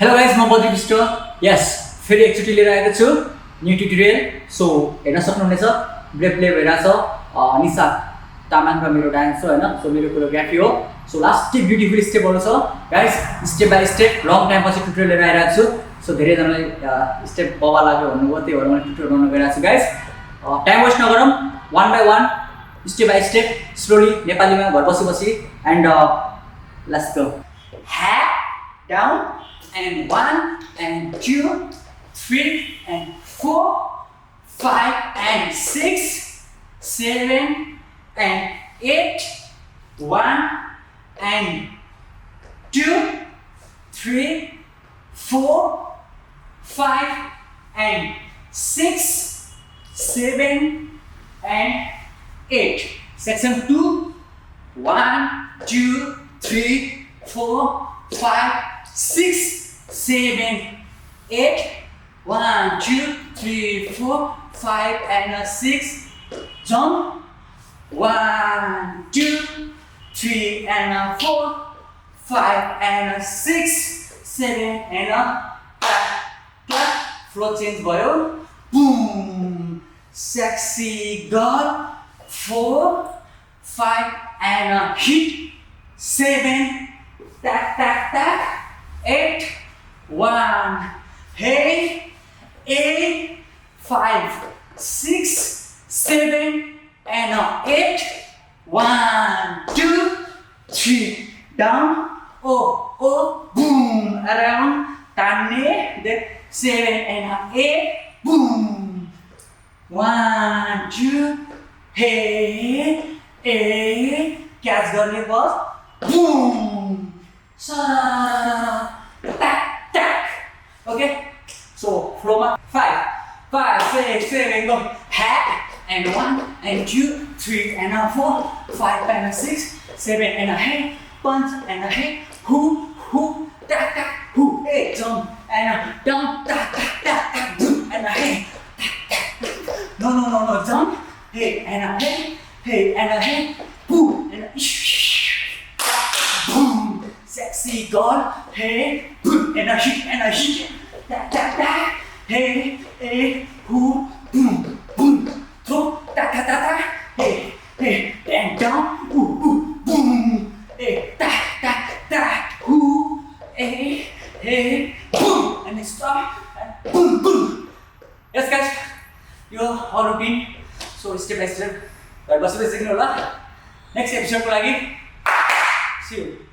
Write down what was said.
Hello guys, I'm Badri Bista. Yes, फेरि एकचोटि लिएर आएको छु न्यू ट्युटोरियल. सो हेर्न सक्नुहुनेछ ब्रेभ प्ले भइरहेछ निशा तामाङ र मेरो डान्स हो हैन. सो मेरो कोरियोग्राफी हो. सो लास्ट ब्युटिफुल स्टेपहरु छ guys. Step by step long time पछि ट्युटोरियल लिएर आइरहेको छु. सो धेरै जनाले स्टेप बवा लाग्यो भन्नुभयो, त्यही भएर मैले ट्युटोरियल गर्न गइरहेको छु गाइस. टाइम वेस्ट नगरौँ, one by one step by step slowly नेपालीमा घर बसी एन्ड लेट्स गो. ह्याप डाउन and 1 and 2 3 and 4 5 and 6 7 and 8 1 and 2 3 4 5 and 6 7 and 8. Section 2 1 2 3 4 5 6 7 8 1 2 3 4 5 and 6. Jump 1 2 3 and 4 5 and 6 7 and clap. Flow change भयो. Boom. Sexy girl. 4 5 and hit. 7 tap tap tap. 8 1 hey 8 5 6 7 and 8 1 2 3 down oh boom around tanne then 7 and 8 boom 1 2 hey catch गर्ने बस boom tack. Okay, so flow 5 6 7 go. Hat and 1 and 2 3 and 4 5 and 6 7 and a hey punch and a hey who tack who hey jump and down tack boom and a hey no jump hey and a hey and a hey boom and a boom. Sexy girl, hey, boom, and a hit, tap, hey, boom, throw, ta, hey, and down, boom, hey, ta, hey, boom, and stop, and boom. Yes, guys, your whole routine. So step by step, next episode ko lagi. See you.